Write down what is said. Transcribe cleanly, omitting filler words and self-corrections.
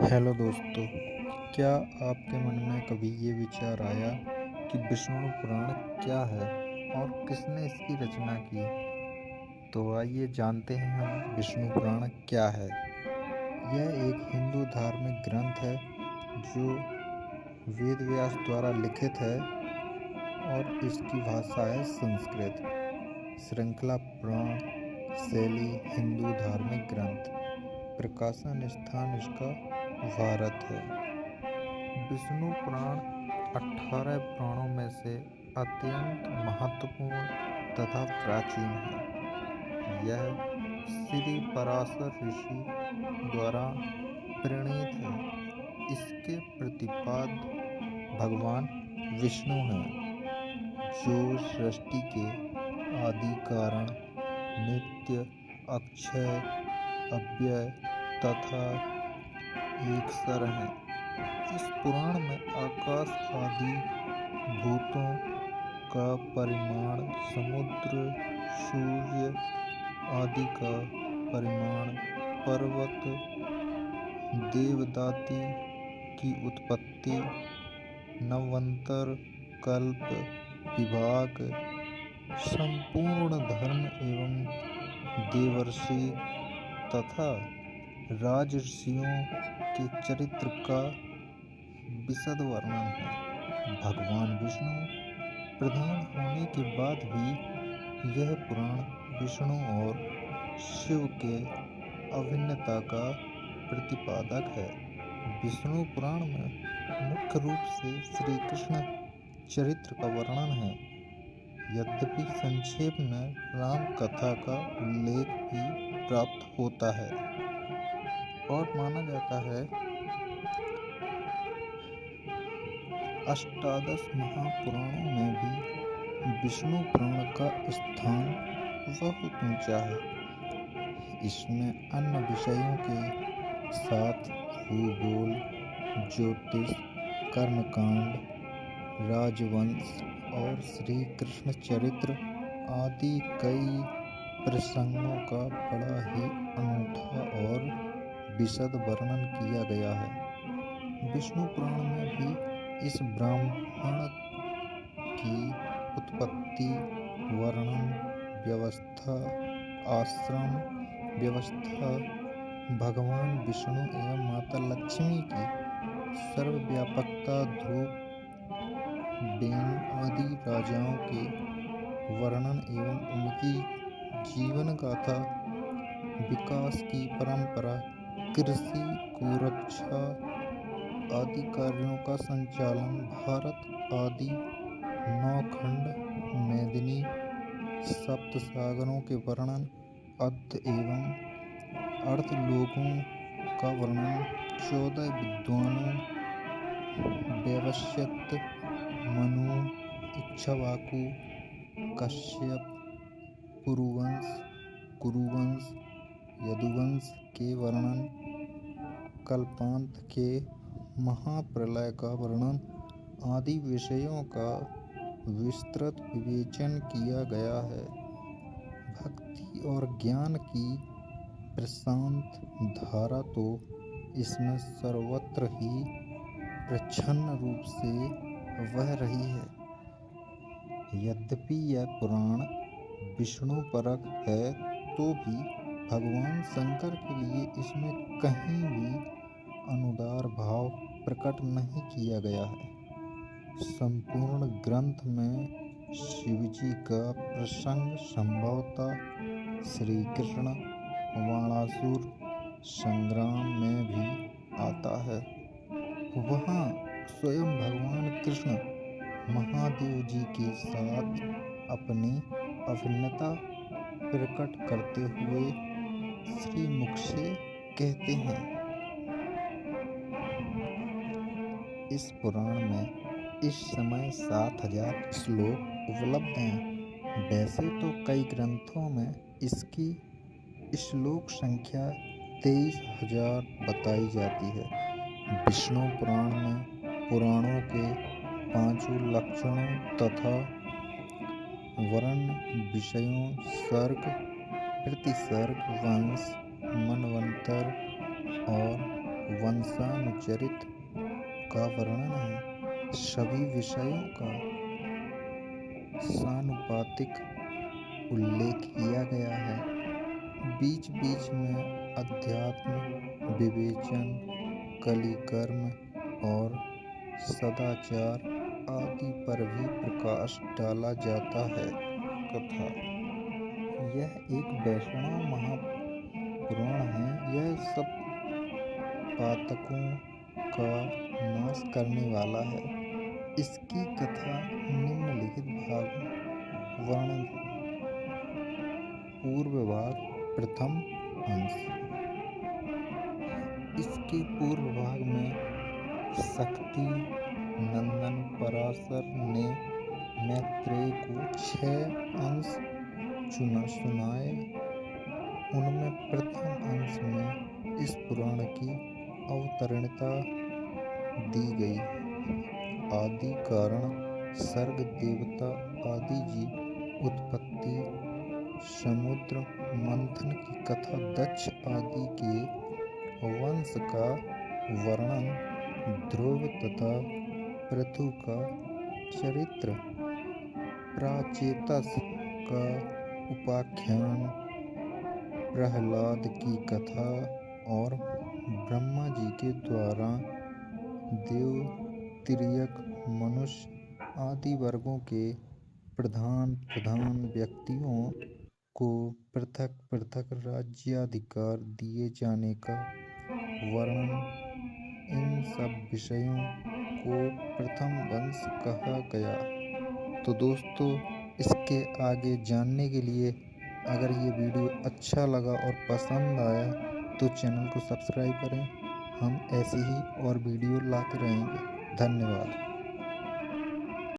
Hello दोस्तों, क्या आपके मन में कभी ये विचार आया कि विष्णु पुराण क्या है और किसने इसकी रचना की? तो आइए जानते हैं हम विष्णु पुराण क्या है। यह एक हिंदू धार्मिक ग्रंथ है जो वेद व्यास द्वारा लिखित है और इसकी भाषा है संस्कृत। श्रृंखला पुराण शैली हिंदू धार्मिक ग्रंथ। प्रकाशन स्थान इसका भारत है। विष्णु पुराण 18 पुराणों में से अत्यंत महत्वपूर्ण तथा प्राचीन है। यह श्री पराशर ऋषि द्वारा प्रणीत है। इसके प्रतिपाद्य भगवान विष्णु हैं, जो सृष्टि के आदि कारण, नित्य, अक्षय, अव्यय तथा एकसर हैं। इस पुराण में आकाश आदि भूतों का परिमाण, समुद्र, सूर्य आदि का परिमाण, पर्वत, देवदाती की उत्पत्ति, नवंतर, कल्प, विभाग, संपूर्ण धर्म एवं देवर्षि तथा राजर्षियों के चरित्र का विशद वर्णन है। भगवान विष्णु प्रधान होने के बाद भी यह पुराण विष्णु और शिव के अभिन्नता का प्रतिपादक है। विष्णु पुराण में मुख्य रूप से श्री कृष्ण चरित्र का वर्णन है, यद्यपि संक्षेप में राम कथा का उल्लेख भी प्राप्त होता है और माना जाता है। अष्टादश महापुराणों में भी विष्णु पुराण का स्थान बहुत ऊंचा है। इसमें अन्य विषयों के साथ भूगोल, ज्योतिष, कर्मकांड, राजवंश और श्री कृष्ण चरित्र आदि कई प्रसंगों का बड़ा ही अनूठा और विशद वर्णन किया गया है। विष्णु पुराण में भी इस ब्राह्मण की उत्पत्ति, वर्णन, व्यवस्था, आश्रम व्यवस्था, भगवान विष्णु एवं माता लक्ष्मी की सर्वव्यापकता, ध्रुव, बेन आदि राजाओं के वर्णन एवं उनकी जीवन गाथा, विकास की परंपरा, कृषि, गोरक्षा आदि कार्यों का संचालन, भारत आदि 9 खंड, मेदिनी, सप्त सागरों के वर्णन, अर्थ एवं अर्थ लोगों का वर्णन, 14 विद्वानों, वैवस्वत, मनु, इक्ष्वाकु, कश्यप, पुरुवंश, कुरुवंश, यदुवंश के वर्णन, कल्पांत के महाप्रलय का वर्णन आदि विषयों का विस्तृत विवेचन किया गया है। भक्ति और ज्ञान की प्रशांत धारा तो इसमें सर्वत्र ही प्रच्छन्न रूप से बह रही है। यद्यपि यह पुराण विष्णु परक है, तो भी भगवान शंकर के लिए इसमें कहीं भी अनुदार भाव प्रकट नहीं किया गया है। संपूर्ण ग्रंथ में शिवजी का प्रसंग संभवतः श्री कृष्ण वाणासुर संग्राम में भी आता है। वहाँ स्वयं भगवान कृष्ण महादेव जी के साथ अपनी अभिन्नता प्रकट करते हुए श्री मुख से कहते हैं। इस पुराण में इस समय 7000 श्लोक उपलब्ध हैं। वैसे तो कई ग्रंथों में इसकी श्लोक संख्या 23,000 बताई जाती है। विष्णु पुराण में पुराणों के 5 लक्षणों तथा वर्ण विषयों, सर्ग, प्रतिसर्ग, वंश, मनवंतर और वंशानुचरित का वर्णन है। सभी विषयों का सानुपातिक उल्लेख किया गया है। बीच बीच में अध्यात्म, विवेचन, कलिकर्म और सदाचार आदि पर भी प्रकाश डाला जाता है। कथा यह एक वैष्णव महापुराण है। यह सब पातकों का नाश करने वाला है। इसकी कथा निम्नलिखित भाग में वर्णन है। पूर्व भाग, प्रथम अंश। इसके पूर्व भाग में शक्ति नंदन पराशर ने मैत्रेय को 6 अंश सुनाए। उनमें प्रथम अंश में इस पुराण की अवतरणता दी गई है। आदि कारण, सर्ग देवता आदि जी, उत्पत्ति, समुद्र मंथन की कथा, दक्ष आदि के वंश का वर्णन, ध्रुव तथा पृथु का चरित्र, प्राचेतस का उपाख्यान, प्रहलाद की कथा और ब्रह्मा जी के द्वारा देव, तिर्यक, मनुष्य आदि वर्गों के प्रधान व्यक्तियों को पृथक पृथक राज्याधिकार दिए जाने का वर्णन। इन सब विषयों को प्रथम वंश कहा गया। तो दोस्तों, इसके आगे जानने के लिए अगर ये वीडियो अच्छा लगा और पसंद आया तो चैनल को सब्सक्राइब करें। हम ऐसे ही और वीडियो लाते रहेंगे। धन्यवाद।